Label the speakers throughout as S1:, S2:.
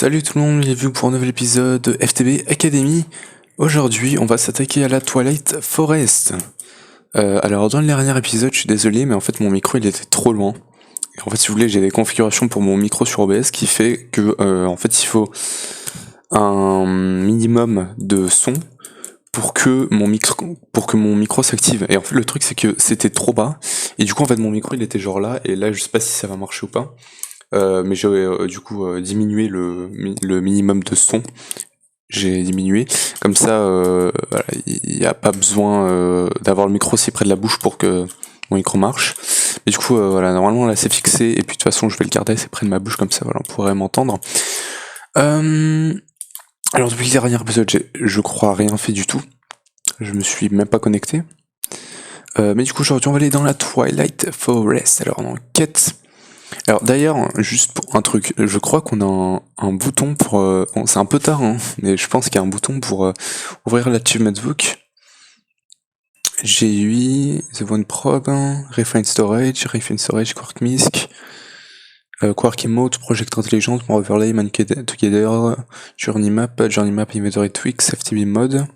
S1: Salut tout le monde, bienvenue pour un nouvel épisode de FTB Academy. Aujourd'hui, on va s'attaquer à la Twilight Forest. Alors dans le dernier épisode, je suis désolé, mais en fait mon micro il était trop loin. Et en fait, si vous voulez, j'ai des configurations pour mon micro sur OBS qui fait que en fait il faut un minimum de son pour que mon micro s'active. Et en fait le truc c'est que c'était trop bas et du coup en fait mon micro il était genre là et là je sais pas si ça va marcher ou pas. Mais j'ai du coup diminué le minimum de son. J'ai diminué. Comme ça, voilà, il n'y a pas besoin d'avoir le micro si près de la bouche pour que mon micro marche. Et du coup, voilà, normalement là c'est fixé. Et puis de toute façon, je vais le garder assez près de ma bouche, comme ça, voilà, on pourrait m'entendre. Alors depuis le dernier épisode, je crois rien fait du tout. Je me suis même pas connecté. Mais du coup, aujourd'hui, on va aller dans la Twilight Forest. Alors, en quête. Alors d'ailleurs, juste pour un truc, je crois qu'on a un bouton pour... bon, c'est un peu tard, hein, mais je pense qu'il y a un bouton pour ouvrir l'Achievement Book. J'ai eu The One Probe, Refine Storage, Quark Misk, Quark Emote, Project Intelligence, Overlay, Man Together, Journey Map Inventory Tweaks, FTB Mode,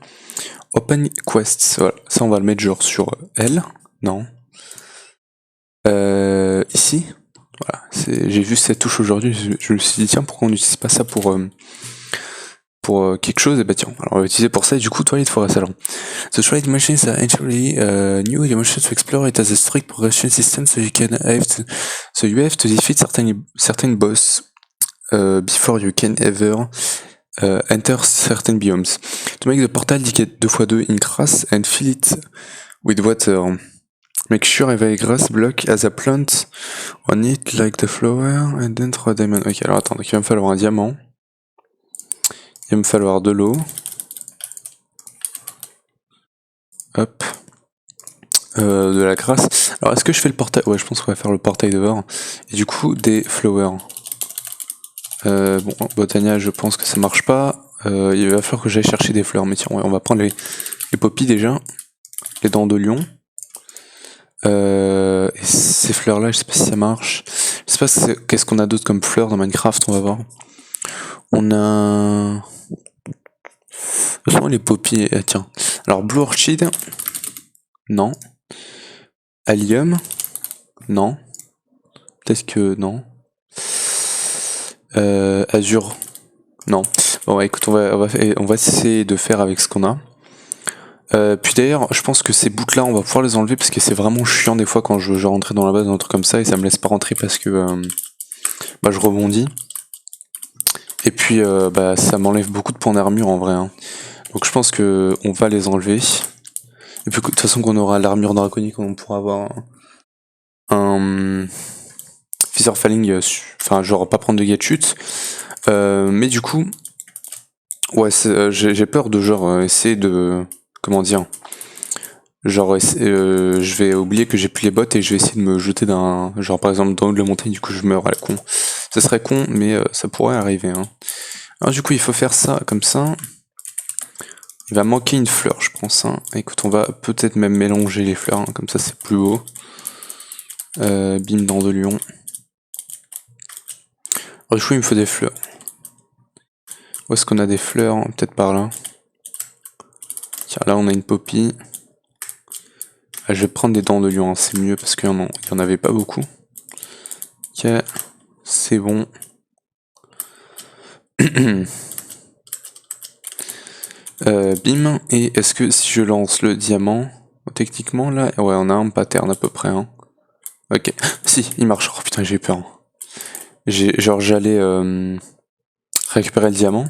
S1: Open Quests, voilà, ça on va le mettre genre sur L, non. Ici, voilà, j'ai vu cette touche aujourd'hui, je me suis dit tiens pourquoi on n'utilise pas ça pour quelque chose, et bah tiens, alors on va utiliser pour ça, et du coup Twilight Forest alors. The Twilight machines are entirely new emotions to explore. It has a strict progression system, so you have to defeat certain boss before you can ever enter certain biomes. To make the portal decay 2x2 in grass and fill it with water. Make sure every grass block has a plant on it like the flower and then throw a diamond. Ok, alors attends, donc il va me falloir un diamant. Il va me falloir de l'eau. Hop. De la grasse. Alors est-ce que je fais le portail? Ouais, je pense qu'on va faire le portail dehors. Et du coup, des flowers. Bon, Botania, je pense que ça marche pas. Il va falloir que j'aille chercher des fleurs. Mais tiens, ouais, on va prendre les poppies déjà. Les dents de lion. Et ces fleurs-là, je sais pas si ça marche. Je sais pas qu'est-ce qu'on a d'autre comme fleurs dans Minecraft, on va voir. On a... Ce sont les poppies. Ah, tiens. Alors, Blue Orchid. Non. Allium. Non. Peut-être que non. Azur. Non. Bon, écoute, on va essayer de faire avec ce qu'on a. Puis d'ailleurs, je pense que ces boucles-là, on va pouvoir les enlever parce que c'est vraiment chiant des fois quand je rentrer dans la base, un truc comme ça, et ça me laisse pas rentrer parce que bah, je rebondis. Et puis bah, ça m'enlève beaucoup de points d'armure en vrai. Hein. Donc je pense que on va les enlever. Et puis de toute façon qu'on aura l'armure draconique, on pourra avoir un Fissure Falling, enfin genre pas prendre de dégâts de chute. Mais du coup, ouais, j'ai peur de genre essayer de... Comment dire? Genre, je vais oublier que j'ai plus les bottes et je vais essayer de me jeter d'un... Genre par exemple dans haut de la montagne, du coup je meurs à la con. Ça serait con, mais ça pourrait arriver. Hein. Alors du coup il faut faire ça comme ça. Il va manquer une fleur je pense. Hein. Écoute, on va peut-être même mélanger les fleurs, hein, comme ça c'est plus beau. Bim dans de lion. Alors, du coup il me faut des fleurs. Où est-ce qu'on a des fleurs? Peut-être par là. Tiens, là on a une poppy. Ah, je vais prendre des dents de lion, hein, c'est mieux parce qu'il y en avait pas beaucoup. Ok, c'est bon. Bim, et est-ce que si je lance le diamant, techniquement là, ouais on a un pattern à peu près. Hein. Ok, si, il marche. Oh putain, j'ai eu peur. Genre j'allais récupérer le diamant,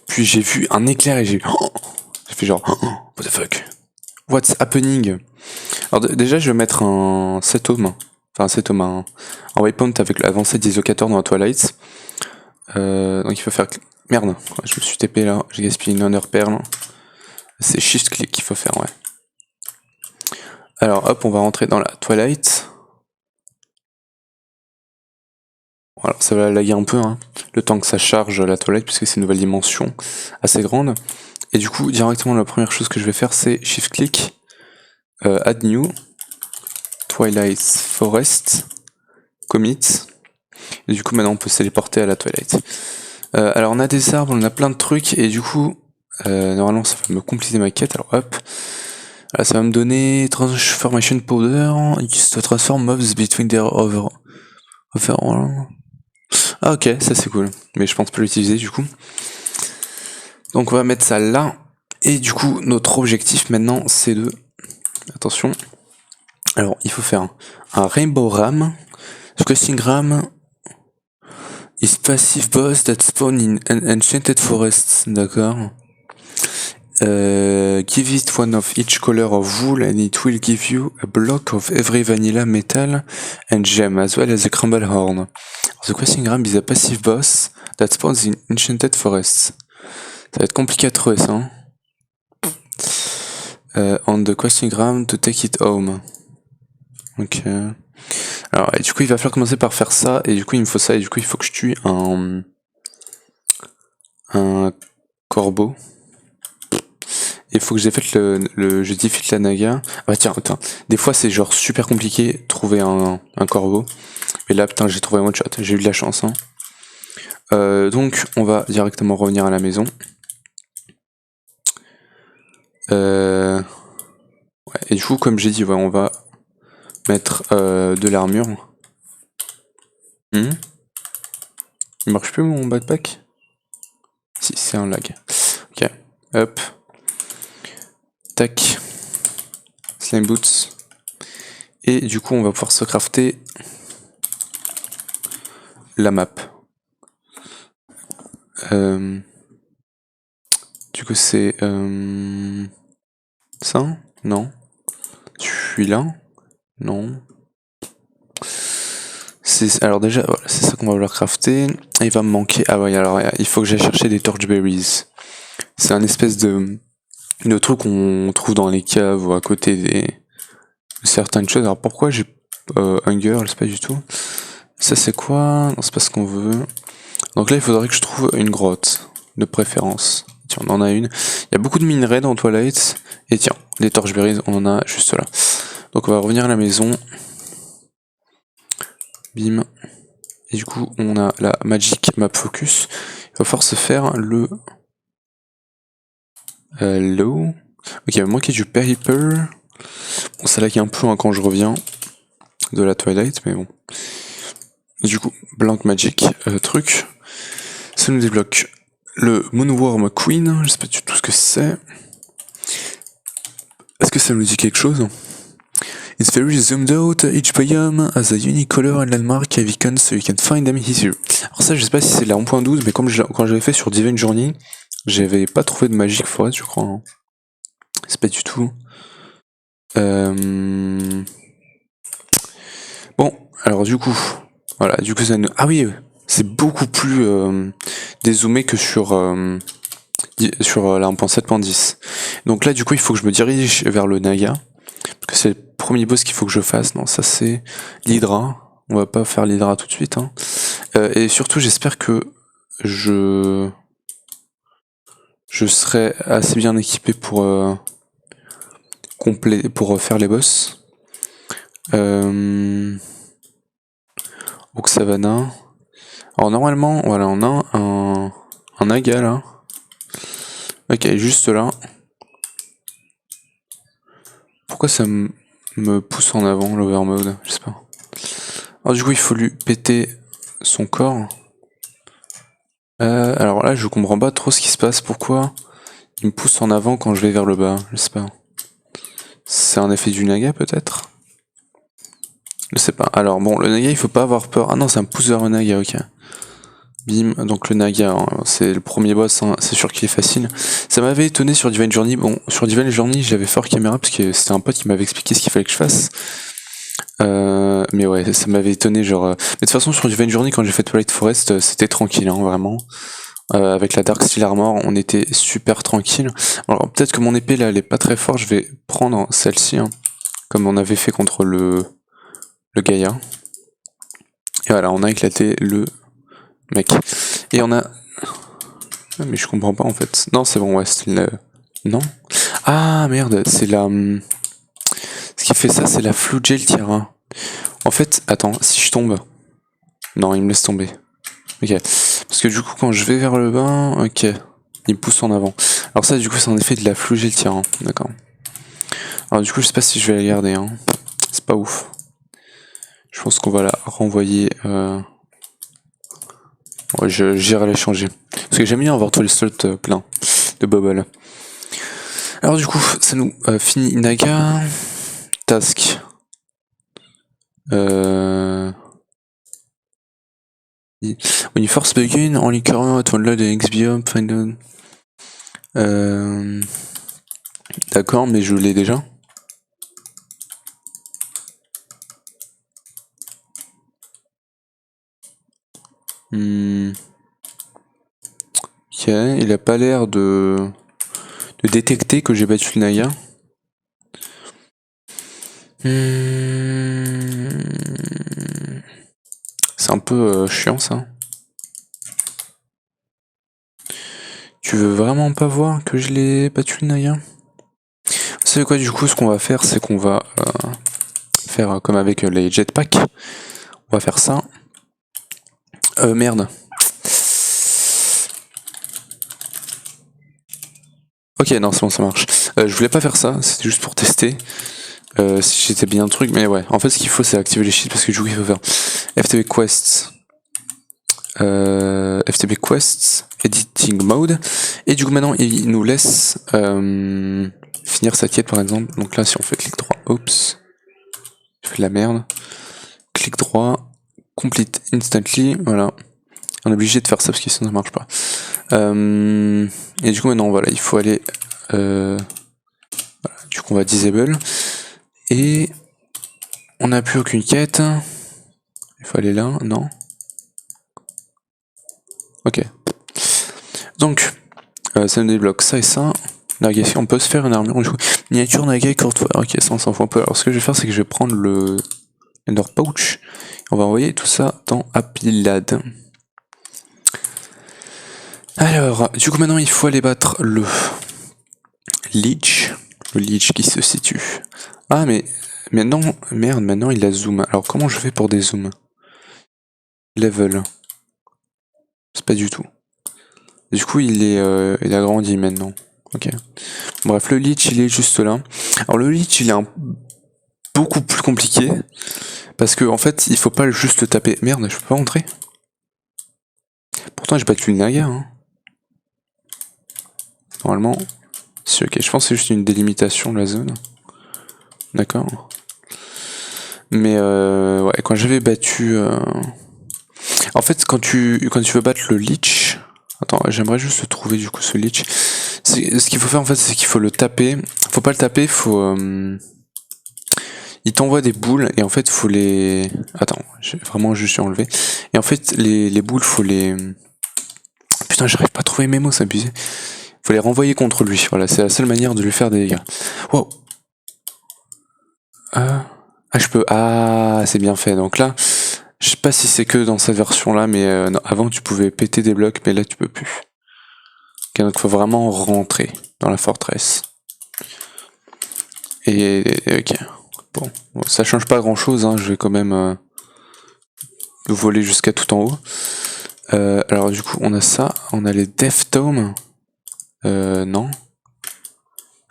S1: puis j'ai vu un éclair et j'ai fait genre what the fuck, what's happening. Alors déjà je vais mettre un setome, enfin un setome, un waypoint avec l'avancée dislocateur dans la Twilight. Donc il faut faire... Merde, je me suis TP là, j'ai gaspillé une honneur perle. C'est shift click qu'il faut faire, ouais. Alors hop, on va rentrer dans la Twilight. Voilà, ça va laguer un peu, hein, le temps que ça charge la Twilight, puisque c'est une nouvelle dimension assez grande. Et du coup, directement, la première chose que je vais faire, c'est shift click, add new, Twilight Forest, commit. Et du coup, maintenant, on peut se téléporter à la Twilight. Alors on a des arbres, on a plein de trucs, et du coup, normalement ça va me compléter ma quête, alors hop. Là, ça va me donner Transformation Powder, used to transform mobs between their overall. Ah ok, ça c'est cool, mais je pense pas l'utiliser du coup. Donc on va mettre ça là, et du coup notre objectif maintenant c'est de... Attention, alors il faut faire un Rainbow Ram, Questing Ram is passive boss that spawn in an enchanted forest, d'accord. Give it one of each color of wool and it will give you a block of every vanilla metal and gem as well as a crumble horn. The questing ram is a passive boss that spawns in enchanted forests. Ça va être compliqué à trouver ça. Hein. On the questing ram to take it home. Ok. Alors, et du coup, il va falloir commencer par faire ça, et du coup, il me faut ça, et du coup, il faut que je tue un corbeau. Il faut que j'ai fait je defeat la naga. Ah bah tiens, attends. Des fois c'est genre super compliqué de trouver un corbeau. Mais là putain j'ai trouvé un one shot, j'ai eu de la chance. Hein. Donc on va directement revenir à la maison. Ouais, et du coup comme j'ai dit, ouais, on va mettre de l'armure. Il marche plus mon backpack? Si, c'est un lag. Ok, hop. Tac. Slime boots. Et du coup on va pouvoir se crafter la map. Du coup c'est ça? Non. Celui-là? Non. Alors déjà, voilà, c'est ça qu'on va vouloir crafter. Il va me manquer... Ah ouais, alors il faut que j'aille chercher des torchberries. C'est un espèce de truc qu'on trouve dans les caves ou à côté de certaines choses. Alors pourquoi j'ai hunger? Je sais pas du tout. Ça c'est quoi? Non, c'est pas ce qu'on veut. Donc là il faudrait que je trouve une grotte, de préférence. Tiens, on en a une. Il y a beaucoup de minerais dans Twilight. Et tiens, les torchberries, on en a juste là. Donc on va revenir à la maison. Bim. Et du coup, on a la Magic Map Focus. Il va falloir se faire le... Low. Ok, il va manquer du Paper. Bon, ça lag un peu hein, quand je reviens de la Twilight, mais bon. Et du coup, Blank Magic truc. Ça nous débloque le Moonworm Queen. Je sais pas du tout ce que c'est. Est-ce que ça nous dit quelque chose? It's very zoomed out, each biome has a unique color and landmark icons so you can find them easier. Alors ça je sais pas si c'est la 1.12 mais comme quand j'avais fait sur Divine Journey, j'avais pas trouvé de Magic Forest je crois. Hein. C'est pas du tout. Bon, alors du coup, voilà, du coup ça nous... Ah oui, c'est beaucoup plus dézoomé que sur la 1.7.10. Donc là du coup il faut que je me dirige vers le Naga. Parce que c'est le premier boss qu'il faut que je fasse. Non, ça c'est l'Hydra. On va pas faire l'Hydra tout de suite. Hein. Et surtout, j'espère que je serai assez bien équipé pour faire les boss. Oak Savannah. Alors normalement, voilà, on a un Naga là. Ok, juste là. Pourquoi ça me pousse en avant l'overmode? Je sais pas. Alors du coup il faut lui péter son corps. Alors là je comprends pas trop ce qui se passe. Pourquoi il me pousse en avant quand je vais vers le bas? Je sais pas. C'est un effet du Naga peut-être? Je sais pas. Alors bon le Naga il faut pas avoir peur. Ah non ça me pousse vers le Naga, ok. Bim, donc le Naga, hein, c'est le premier boss, hein, c'est sûr qu'il est facile. Ça m'avait étonné sur Divine Journey. Bon, sur Divine Journey, j'avais fort caméra parce que c'était un pote qui m'avait expliqué ce qu'il fallait que je fasse. Mais ouais, ça m'avait étonné, genre... Mais de toute façon, sur Divine Journey, quand j'ai fait Twilight Forest, c'était tranquille, hein, vraiment. Avec la Dark Steel Armor, on était super tranquille. Alors peut-être que mon épée, là, elle est pas très forte, je vais prendre celle-ci, hein, comme on avait fait contre le Gaïa. Et voilà, on a éclaté le... mec. Et on a... Ah, mais je comprends pas en fait. Non, c'est bon, ouais, c'est le... Non. Ah, merde, c'est la... Ce qui fait ça, c'est la Flugel Tiara. En fait, attends, si je tombe... Non, il me laisse tomber. Ok. Parce Parce que du coup, quand je vais vers le bas, ok, il me pousse en avant. Alors ça, du coup, c'est en effet de la flou, j'ai le tir, hein. D'accord. Alors du coup, je sais pas si je vais la garder, hein. C'est pas ouf. Je pense qu'on va la renvoyer. Ouais, j'irai la changer. Parce que j'aime bien avoir tous les slots pleins de bubble. Alors du coup, ça nous finit Naga. Task. When you first begin, only current to unload the XBO, find out. D'accord, mais je l'ai déjà. Ok, il a pas l'air de détecter que j'ai battu le Naga. C'est un peu chiant ça. Tu veux vraiment pas voir que je l'ai battu le Naga? Vous savez quoi, du coup, ce qu'on va faire, c'est qu'on va faire comme avec les jetpacks. On va faire ça. Merde. Ok, non, c'est bon, ça marche. Je voulais pas faire ça, c'était juste pour tester si j'étais bien le truc, mais ouais. En fait, ce qu'il faut, c'est activer les cheats parce que du coup, il faut faire FTP Quests, FTP Quests, Editing Mode, et du coup, maintenant, il nous laisse finir sa quête par exemple. Donc là, si on fait clic droit, oups, je fais de la merde. Clic droit, complete instantly, voilà. On est obligé de faire ça parce que sinon ça marche pas. Et du coup maintenant voilà, il faut aller voilà, du coup on va disable et on n'a plus aucune quête. Il faut aller là, non? Ok. Donc ça nous débloque ça et ça. Naga, on peut se faire une armure du coup. Miniature Naga courte. Ok, ça on s'en fout un peu. Alors ce que je vais faire c'est que je vais prendre le Ender Pouch. On va envoyer tout ça dans Apilad. Alors, du coup maintenant il faut aller battre le Leech. Le Leech qui se situe. Ah mais maintenant, merde, maintenant il a zoom. Alors comment je fais pour des zooms? Level. C'est pas du tout. Du coup il a grandi maintenant. Ok. Bref, le Leech il est juste là. Alors le Leech il est beaucoup plus compliqué. Parce que en fait il faut pas juste le taper. Merde, je peux pas rentrer. Pourtant j'ai battu le Naga. Hein. Normalement. Si, ok, je pense que c'est juste une délimitation de la zone. D'accord. Mais ouais, quand j'avais battu... En fait, quand tu veux battre le Leech... Attends, j'aimerais juste trouver du coup ce Leech. Ce qu'il faut faire en fait, c'est qu'il faut le taper. Faut pas le taper, faut... Il t'envoie des boules et en fait, faut les... Attends, j'ai vraiment juste enlevé. Et en fait, les boules, faut les... Putain, j'arrive pas à trouver mes mots, c'est abusé. Faut les renvoyer contre lui, voilà, c'est la seule manière de lui faire des dégâts. Wow. Ah, je peux... Ah, c'est bien fait. Donc là, je sais pas si c'est que dans cette version-là, mais non, avant tu pouvais péter des blocs, mais là tu peux plus. Okay, donc il faut vraiment rentrer dans la forteresse. Et ok. Bon, ça change pas grand-chose, hein, je vais quand même le voler jusqu'à tout en haut. Alors du coup, on a ça, on a les Death Tome. Non.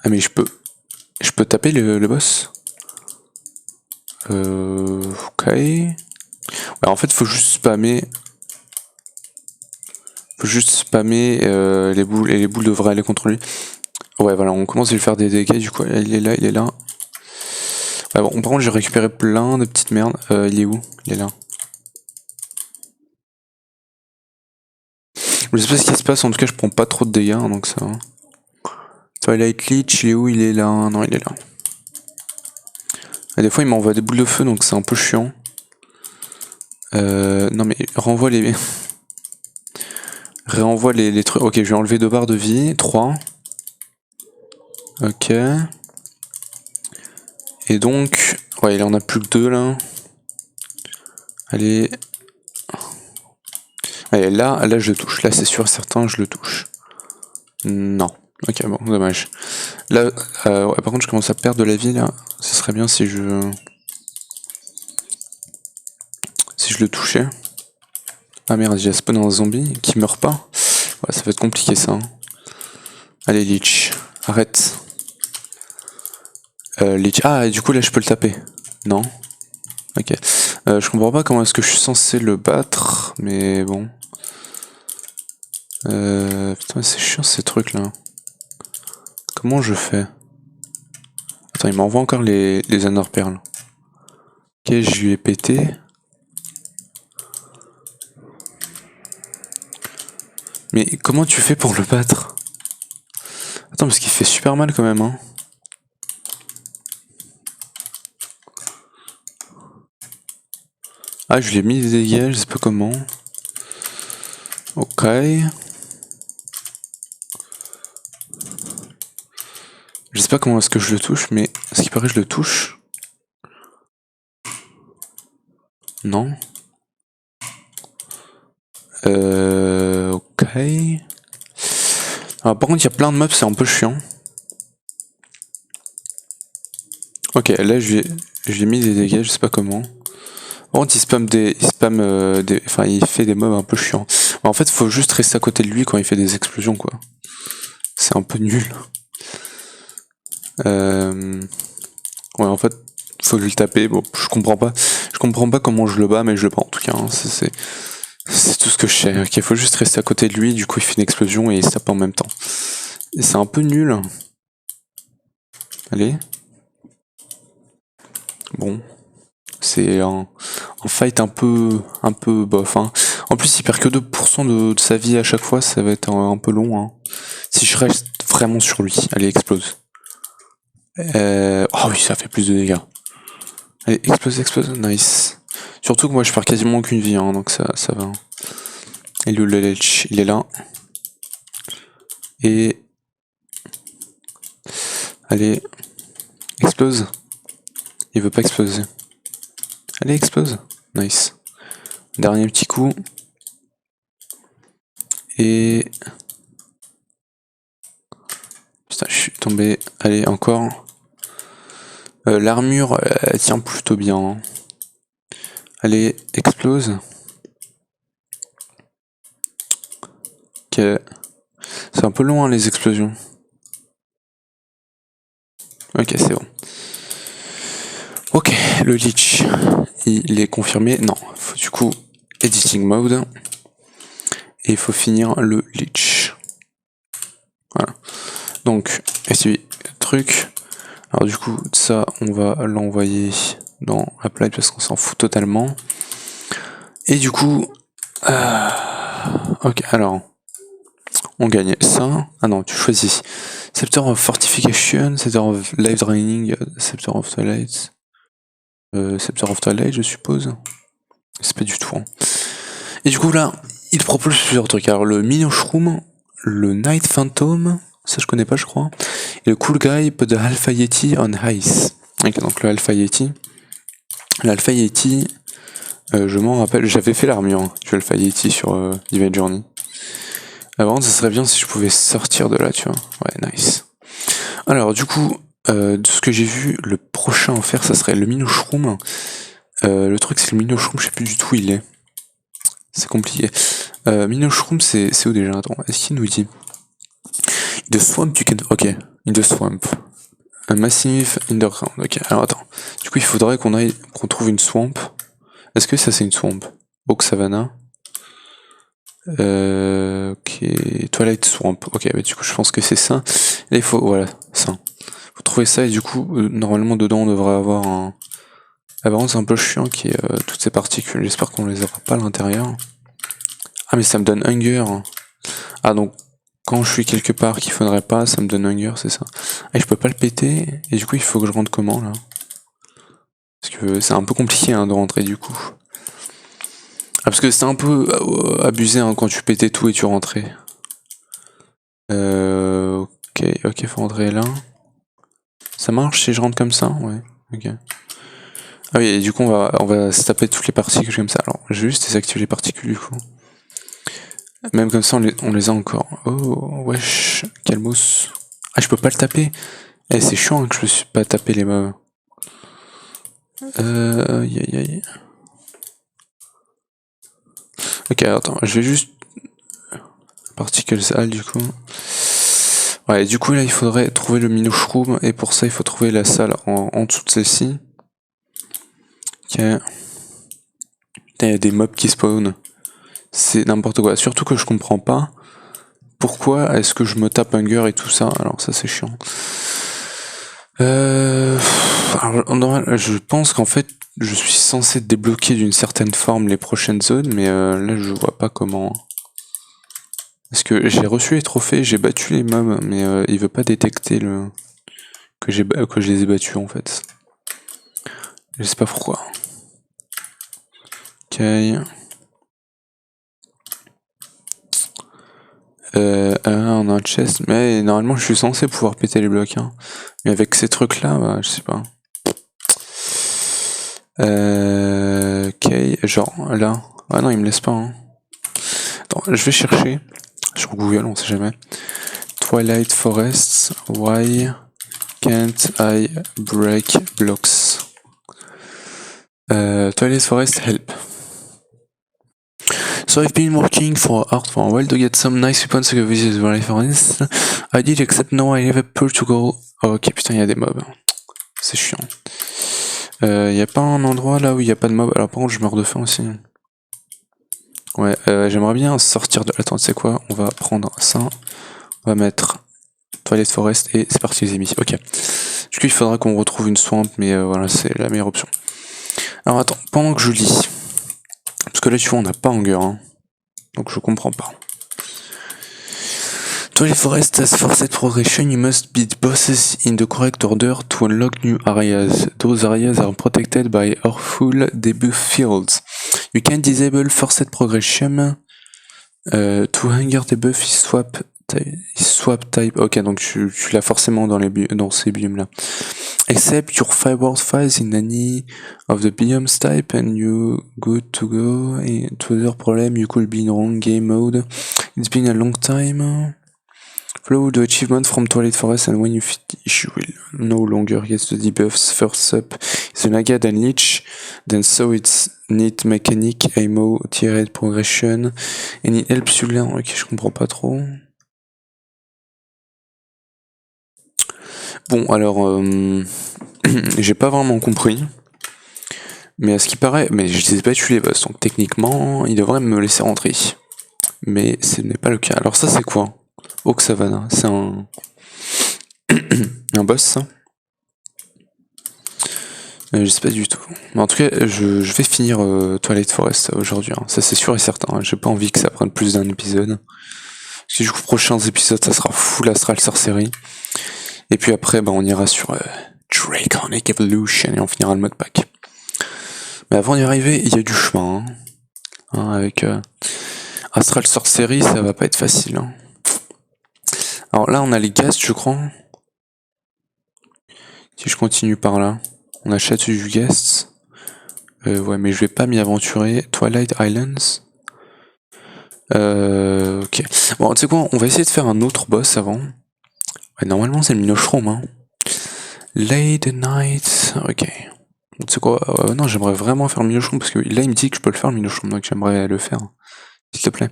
S1: Ah mais je peux taper le boss. Ok. Ouais, en fait, faut juste spammer. Faut juste spammer les boules et les boules devraient aller contre lui. Ouais, voilà, on commence à lui faire des dégâts. Du coup, il est là, il est là. Ouais, bon, par contre, j'ai récupéré plein de petites merdes. Il est où? Il est là. Je sais pas ce qui se passe. En tout cas, je prends pas trop de dégâts, hein, donc ça va. Twilight Leech, il est où? Il est là. Non, il est là. Et des fois, il m'envoie des boules de feu, donc c'est un peu chiant. Non, mais renvoie les. Réenvoie les trucs. Ok, je vais enlever 2 barres de vie. 3. Ok. Et donc. Ouais, il en a plus que 2 là. Allez. Allez, là je le touche. Là, c'est sûr, certain, je le touche. Non. Ok, bon, dommage. Là, ouais, par contre, je commence à perdre de la vie là. Ce serait bien si je le touchais. Ah merde, j'ai spawn un zombie qui meurt pas. Ouais, ça va être compliqué ça. Hein. Allez, Lich, arrête. Lich. Ah, et du coup là je peux le taper. Non. Ok. Je comprends pas comment est-ce que je suis censé le battre, mais bon. Putain, c'est chiant ces trucs là. Comment je fais? Attends, il m'envoie encore les Ender Pearls. Ok, je lui ai pété. Mais comment tu fais pour le battre? Attends, parce qu'il fait super mal quand même, hein. Ah, je lui ai mis des dégâts, je sais pas comment. Ok. Je sais pas comment est-ce que je le touche, mais à ce qui paraît, je le touche. Non. Ok. Alors, par contre, il y a plein de mobs, c'est un peu chiant. Ok, là, je lui ai mis des dégâts, je sais pas comment. Par contre, enfin, il fait des mobs un peu chiants. En fait, faut juste rester à côté de lui quand il fait des explosions, quoi. C'est un peu nul. Ouais, en fait, faut le taper. Bon, je comprends pas. Je comprends pas comment je le bats, mais je le bats en tout cas. Hein. C'est tout ce que je sais. Ok, faut juste rester à côté de lui. Du coup, il fait une explosion et il se tape en même temps. Et c'est un peu nul. Allez. Bon. C'est un fight un peu bof. Hein. En plus, il perd que 2% de sa vie à chaque fois. Ça va être un peu long. Hein. Si je reste vraiment sur lui. Allez, explose. Oh oui, ça fait plus de dégâts. Allez, explose, nice. Surtout que moi je perds quasiment aucune vie, hein, donc ça va. Et le Lich, il est là. Et... Allez, explose. Il veut pas exploser. Allez, explose. Nice. Dernier petit coup. Et... Putain, je suis tombé. Allez, encore. L'armure, elle tient plutôt bien. Hein. Allez, explose. Ok. C'est un peu long, hein, les explosions. Ok, c'est bon. Ok, le Lich, il est confirmé. Non, faut du coup editing mode. Et il faut finir le Lich. Voilà. Donc, essuie truc. Alors du coup, ça, on va l'envoyer dans Apply parce qu'on s'en fout totalement. Et du coup... ok, alors... On gagne ça. Ah non, tu choisis. Scepter of Fortification, Scepter of Life Draining, Scepter of Twilight. Scepter of Twilight, je suppose. C'est pas du tout. Hein. Et du coup, là, il propose plusieurs trucs. Alors, le Minoshroom, le Night Phantom, ça je connais pas, je crois. Et le Cool Guy put the Alpha Yeti on Ice. Ok, donc le Alpha Yeti. L'Alpha Yeti, je m'en rappelle, j'avais fait l'armure hein, du Alpha Yeti sur Divine Journey. Avant, ça serait bien si je pouvais sortir de là, tu vois. Ouais, nice. Alors, du coup, de ce que j'ai vu, le prochain à faire, ça serait le Minoshroom. Le truc, c'est le Minoshroom, je sais plus du tout où il est. C'est compliqué. Minoshroom, c'est où déjà? Attends, est-ce qu'il nous dit? The swamp, you can... Ok, in the swamp. Un massive underground. Ok, alors attends. Du coup, il faudrait qu'on trouve une swamp. Est-ce que ça, c'est une swamp? Oak Savannah. Ok, Twilight Swamp. Ok, bah du coup, je pense que c'est ça. Là, il faut... Voilà, ça. Faut trouver ça, et du coup, normalement, dedans, on devrait avoir un... Ah, par contre, c'est un peu chiant qui est toutes ces particules. J'espère qu'on les aura pas à l'intérieur. Ah, mais ça me donne Hunger. Ah, donc, quand je suis quelque part qu'il faudrait pas, ça me donne Hunger, c'est ça. Ah, je peux pas le péter, et du coup, il faut que je rentre comment, là? Parce que c'est un peu compliqué hein, de rentrer, du coup. Ah, parce que c'était un peu abusé hein, quand tu pétais tout et tu rentrais. Ok, faut rentrer là. Ça marche si je rentre comme ça? Ouais, ok. Ah oui, et du coup, on va se taper toutes les particules comme ça. Alors, je vais juste désactiver les particules, du coup. Même comme ça, on les a encore. Oh, wesh, calmos. Ah, je peux pas le taper. Eh, c'est chiant hein, que je me suis pas tapé les mobs. Aïe. Ok, attends, je vais juste... Particles All du coup. Ouais, du coup là il faudrait trouver le Minoshroom et pour ça il faut trouver la salle en dessous de celle-ci. Ok. Putain, il y a des mobs qui spawnent. C'est n'importe quoi. Surtout que je comprends pas pourquoi est-ce que je me tape Hunger et tout ça. Alors ça c'est chiant. Alors, je pense qu'en fait je suis censé débloquer d'une certaine forme les prochaines zones, mais là je vois pas comment. Parce que j'ai reçu les trophées, j'ai battu les mobs, mais il veut pas détecter que je les ai battus en fait. Je sais pas pourquoi. Ok. On a un chest, mais normalement je suis censé pouvoir péter les blocs. Hein. Mais avec ces trucs là, bah, je sais pas. Ok, genre là. Ah non, il me laisse pas. Hein. Attends, je vais chercher sur Google, on sait jamais. Twilight Forests, why can't I break blocks? Twilight Forest, help. So I've been working for art for a while to get some nice weapons to go visit the Twilight Forest. I did, except now I have a pure to go. Oh, ok, putain, il y a des mobs. C'est chiant. Y a pas un endroit là où il y a pas de mobs? Alors par contre, je meurs de faim aussi. Ouais, j'aimerais bien sortir de... Attends, tu sais quoi? On va prendre ça. On va mettre Twilight Forest et c'est parti les amis. Ok. Du coup, il faudra qu'on retrouve une swamp, mais voilà, c'est la meilleure option. Alors attends, pendant que je lis... Parce que là, tu vois, on n'a pas Hunger, hein. Donc je comprends pas. Twilight Forest has forced progression. You must beat bosses in the correct order to unlock new areas. Those areas are protected by Earthful debuff fields. You can disable forced progression. To Hunger debuff is swap type. Ok, donc tu l'as forcément dans ces biomes là. Except your forward files in any of the biomes type and you good to go. And to other problem, you could be in wrong game mode. It's been a long time. Follow the achievement from Twilight Forest and when you finish you will no longer get the debuffs. First up is the Nagad and Lich, then so it's neat mechanic, IMO, tiered progression, and it helps you learn. Ok, je comprends pas trop. Bon, alors, j'ai pas vraiment compris. Mais à ce qui paraît, mais je les ai pas tués les boss, donc techniquement, ils devraient me laisser rentrer. Mais ce n'est pas le cas. Alors ça c'est quoi? Oak Savannah, c'est un... un boss ça? Je sais pas du tout. Mais en tout cas, je vais finir Twilight Forest aujourd'hui. Hein. Ça c'est sûr et certain. Hein. J'ai pas envie que ça prenne plus d'un épisode. Parce que du coup, prochains épisodes, ça sera full Astral Sorcery. Et puis après, bah, on ira sur Draconic Evolution et on finira le mode pack. Mais avant d'y arriver, il y a du chemin. Hein, avec Astral Sorcery, ça va pas être facile. Hein. Alors là, on a les ghasts, je crois. Si je continue par là, on a Château du Guest. Ouais, mais je vais pas m'y aventurer. Twilight Islands. Ok. Bon, tu sais quoi, on va essayer de faire un autre boss avant. Ouais, normalement, c'est le Minoshroom. Hein. Late Night. Ok. Tu sais quoi, non, j'aimerais vraiment faire le Minoshroom parce que là, il me dit que je peux le faire le Minoshroom, donc j'aimerais le faire. S'il te plaît.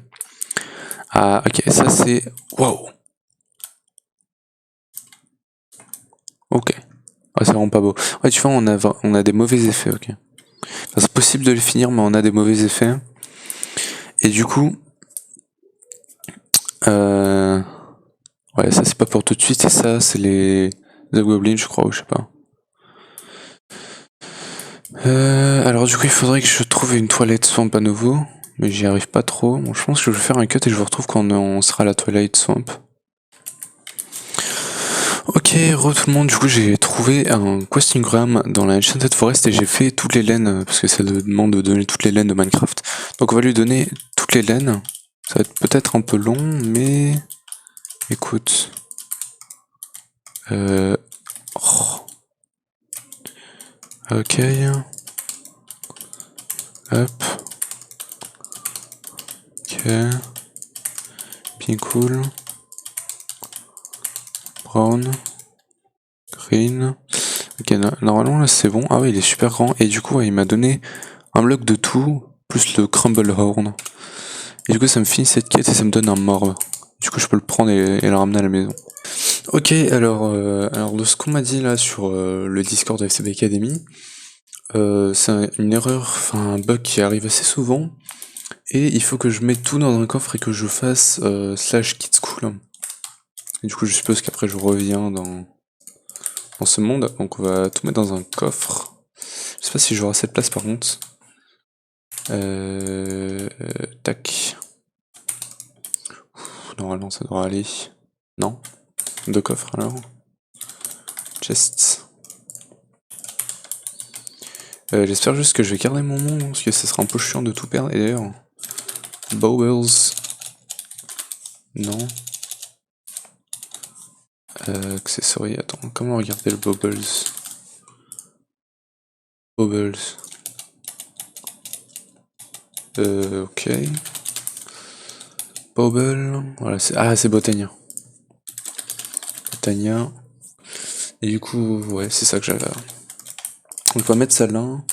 S1: Ah, ok, ça c'est. Wow! Ok. Ah, c'est vraiment pas beau. Ouais, tu vois, on a des mauvais effets, ok. Enfin, c'est possible de le finir, mais on a des mauvais effets. Et du coup. Ouais, ça c'est pas pour tout de suite, et ça, c'est les. The Goblins, je crois, ou je sais pas. Alors, du coup, il faudrait que je trouve une toilette Swamp à nouveau. Mais j'y arrive pas trop. Bon, je pense que je vais faire un cut et je vous retrouve quand on sera à la Twilight Swamp. Ok, tout le monde, du coup j'ai trouvé un questingram dans la Enchanted Forest et j'ai fait toutes les laines, parce que ça demande de donner toutes les laines de Minecraft. Donc on va lui donner toutes les laines. Ça va être peut-être un peu long, mais... Écoute... Oh. Ok. Hop. Ok. Bien cool. Brown. Green. Ok, normalement là c'est bon. Ah oui, il est super grand. Et du coup, ouais, il m'a donné un bloc de tout, plus le Crumble Horn. Et du coup ça me finit cette quête et ça me donne un morve. Du coup je peux le prendre et le ramener à la maison. Ok, alors de ce qu'on m'a dit là sur le Discord de FCB Academy, c'est une erreur, enfin un bug qui arrive assez souvent, et il faut que je mette tout dans un coffre et que je fasse /kidschool. Et du coup je suppose qu'après je reviens dans ce monde, donc on va tout mettre dans un coffre. Je sais pas si j'aurai assez de place par contre. Tac. Normalement ça devrait aller. Non. 2 coffres alors. Chest. J'espère juste que je vais garder mon nom, parce que ça sera un peu chiant de tout perdre. Et d'ailleurs, Bowels. Non. Accessory, attends, comment regarder le Bobbles? Bobbles. Ok. Bobble. Voilà, c'est Botania. Botania. Et du coup, ouais, c'est ça que j'avais. On va mettre ça là.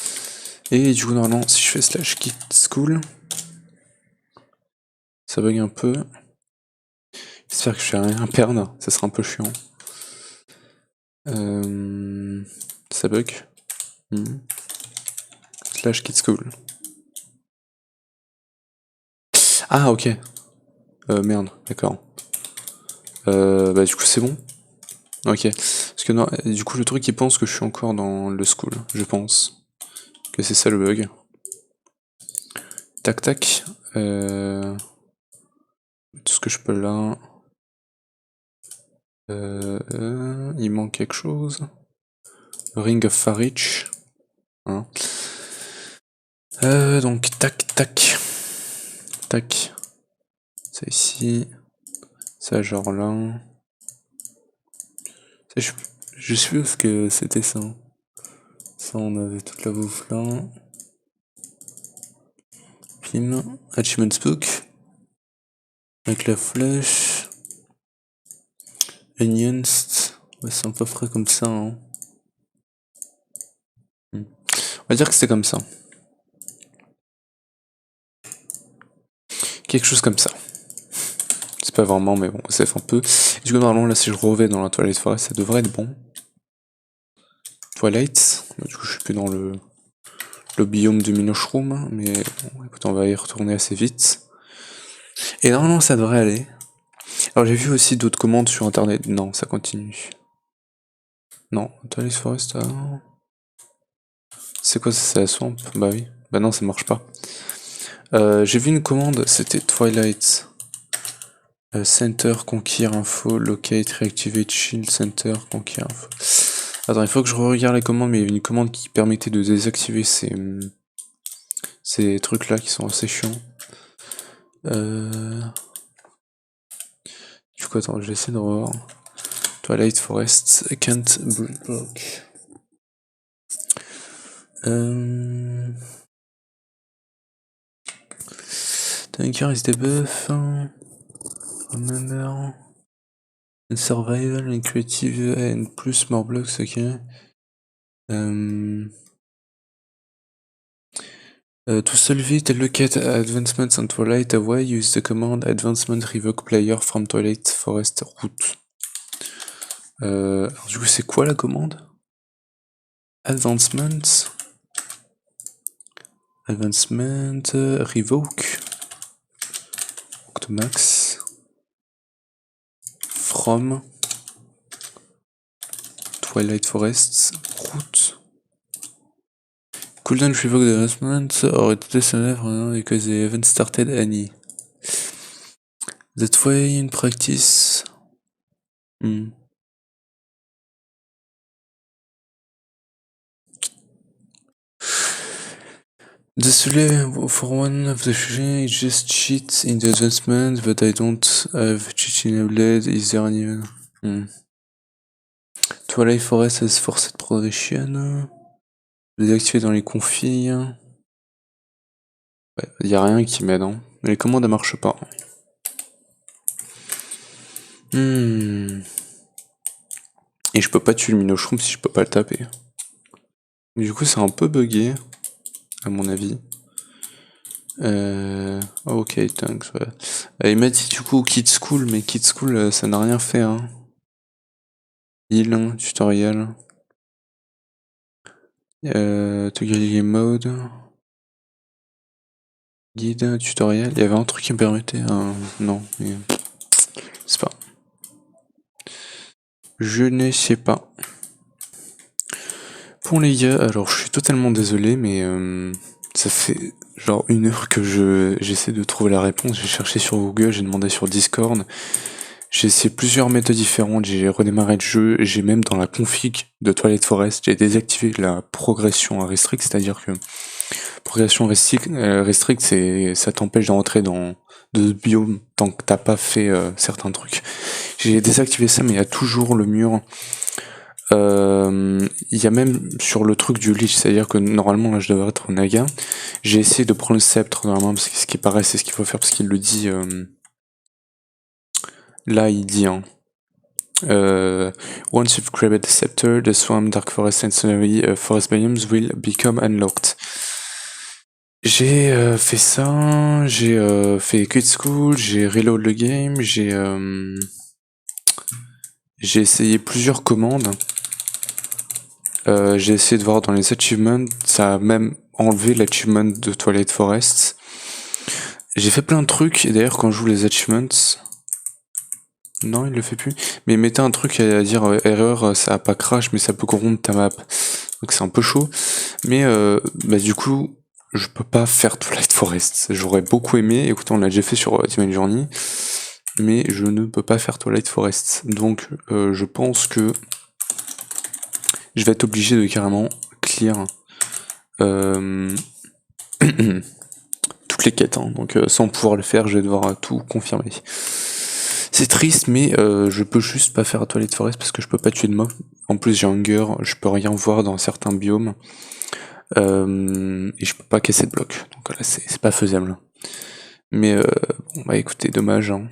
S1: Et du coup, normalement, si je fais /kidschool, ça bug un peu. J'espère que je vais rien perdre, ça sera un peu chiant. Ça bug. /kidschool. Ah, ok. Merde, d'accord. Bah du coup c'est bon. Ok. Parce que non, du coup le truc il pense que je suis encore dans le school, je pense. Que c'est ça le bug. Tac tac. Tout ce que je peux là. Il manque quelque chose. Ring of Farich. Hein. Donc tac tac. Tac. Ça ici. Ça genre là. Ça, je suppose que c'était ça. Ça on avait toute la bouffe là. Pim. Achievement Spook. Avec la flèche. Onions. Ouais, c'est un peu frais comme ça. Hein. On va dire que c'était comme ça. Quelque chose comme ça. C'est pas vraiment, mais bon, ça fait un peu. Du coup, normalement, là, si je revais dans la Twilight Forest, ça devrait être bon. Twilight. Du coup, je suis plus dans le biome du Minoshroom, mais bon, écoute, on va y retourner assez vite. Et normalement, ça devrait aller. Alors, j'ai vu aussi d'autres commandes sur internet. Non, ça continue. Non, Twilight Forest, c'est quoi, c'est la swamp? Bah oui. Bah non, ça marche pas. J'ai vu une commande, c'était Twilight. Center, conquérir info, locate, reactivate, shield, center, conquérir info. Attends, il faut que je regarde les commandes, mais il y avait une commande qui permettait de désactiver ces trucs là qui sont assez chiants. Du coup, attends, je vais essayer de revoir. Twilight Forest, can't block. Tanker is debuff. Remember. And survival and creative and plus more blocks, ok. To solve it, locate advancements on Twilight away, use the command advancement revoke player from Twilight Forest route. Alors du coup, c'est quoi la commande? Advancement. Advancement. Revoke. Octomax. From. Twilight Forest route. Cooldown revoke the advancement or it doesn't because they haven't started any. That way in practice. Désolé for one of the fusion, it just cheats in the advancement, but I don't have cheat enabled. Is there any? Twilight Forest has forced progression. Désactiver dans les configs. Ouais, y a rien qui m'aide, hein. Les commandes elles marchent pas. Et je peux pas tuer le Minoshroom si je peux pas le taper. Du coup, c'est un peu buggé, à mon avis. Ok, thanks, ouais. Il m'a dit du coup Kid School, mais Kid School, ça n'a rien fait, hein. Heal, tutoriel. To get game mode. Guide, tutoriel. Il y avait un truc qui me permettait, non, mais... C'est pas. Je ne sais pas. Bon les gars, alors je suis totalement désolé, mais ça fait genre 1 heure que j'essaie de trouver la réponse. J'ai cherché sur Google, j'ai demandé sur Discord. J'ai essayé plusieurs méthodes différentes, j'ai redémarré le jeu, j'ai même dans la config de Twilight Forest, j'ai désactivé la progression à restrict, c'est-à-dire que progression restrict, c'est ça t'empêche d'entrer dans de biomes tant que t'as pas fait certains trucs. J'ai désactivé ça, mais il y a toujours le mur. Il y a même sur le truc du lich, c'est-à-dire que normalement là je devrais être au Naga. J'ai essayé de prendre le sceptre dans la main parce que ce qui paraît c'est ce qu'il faut faire parce qu'il le dit. Là il dit once you've grabbed the scepter, the Swamp, Dark Forest and Scenery Forest biomes will become unlocked. J'ai fait ça, j'ai fait Quit School, j'ai reload le game, j'ai essayé plusieurs commandes. J'ai essayé de voir dans les achievements, ça a même enlevé l'achievement de Twilight Forest. J'ai fait plein de trucs, et d'ailleurs quand je joue les achievements... Non, il le fait plus. Mais il mettait un truc à dire erreur, ça a pas crash, mais ça peut corrompre ta map. Donc c'est un peu chaud. Mais du coup, je peux pas faire Twilight Forest. J'aurais beaucoup aimé, écoutez, on l'a déjà fait sur Team Journey, mais je ne peux pas faire Twilight Forest. Donc je pense que je vais être obligé de carrément clear toutes les quêtes, hein. Donc sans pouvoir le faire, je vais devoir tout confirmer. C'est triste, mais je peux juste pas faire Twilight Forest parce que je peux pas tuer de mobs. En plus j'ai Hunger, je peux rien voir dans certains biomes. Et je peux pas casser de blocs. Donc là c'est pas faisable. Mais bon bah écoutez, dommage, hein.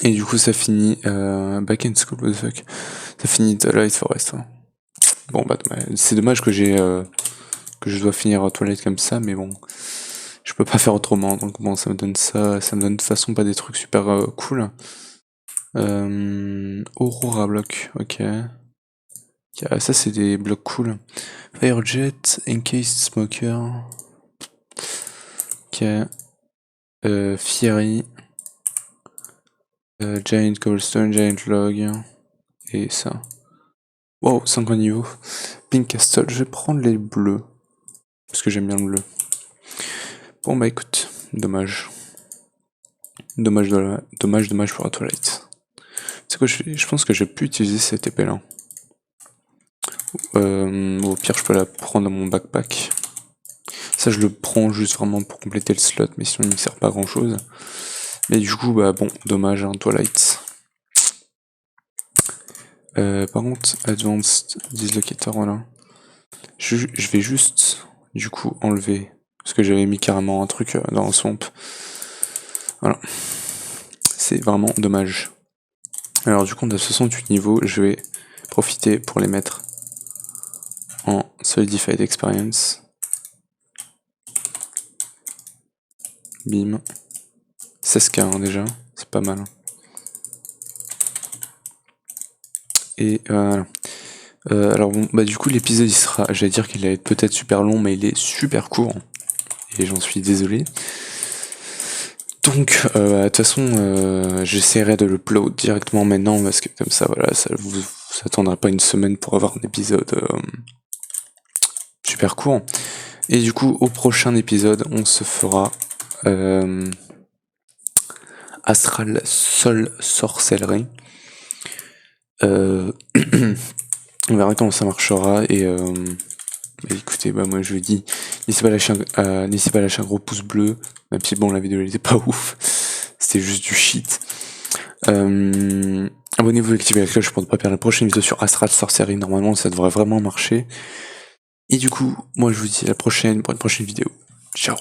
S1: Et du coup ça finit Back in School, what the fuck. Ça finit Twilight Forest, hein. Bon bah c'est dommage que que je dois finir Twilight comme ça, mais bon, je peux pas faire autrement, donc bon, ça me donne ça me donne de toute façon pas des trucs super cool. Aurora block, ok. Ça c'est des blocs cool. Firejet, Encased Smoker. Ok. Fiery. Giant Cobblestone, Giant Log. Et ça. Wow, 50 niveaux. Pink Castle, je vais prendre les bleus. Parce que j'aime bien le bleu. Bon bah écoute, dommage. Dommage pour la Twilight. C'est quoi, je pense que j'ai pu utiliser cette épée là. Au pire, je peux la prendre dans mon backpack. Ça, je le prends juste vraiment pour compléter le slot, mais sinon, il me sert pas à grand chose. Mais du coup, bah bon, dommage, hein, Twilight. Par contre, Advanced Dislocator, voilà. Je vais juste, du coup, enlever. Parce que j'avais mis carrément un truc dans le swamp. Voilà. C'est vraiment dommage. Alors, du coup, on a 68 niveaux. Je vais profiter pour les mettre en Solidified Experience. Bim. 16k hein, déjà, c'est pas mal. Et voilà. Alors bon, bah du coup l'épisode il sera, j'allais dire qu'il allait être peut-être super long, mais il est super court. Et j'en suis désolé. Donc de toute façon j'essaierai de l'upload directement maintenant parce que comme ça voilà, ça attendra pas une semaine pour avoir un épisode super court. Et du coup au prochain épisode on se fera Astral Sol Sorcellerie. On verra comment ça marchera et écoutez, bah moi je vous dis, n'hésitez pas à lâcher un gros pouce bleu, même si bon la vidéo elle était pas ouf, c'était juste du shit. Abonnez-vous et activez la cloche pour ne pas perdre la prochaine vidéo sur Astral Sorcery, normalement ça devrait vraiment marcher. Et du coup, moi je vous dis à la prochaine pour une prochaine vidéo. Ciao.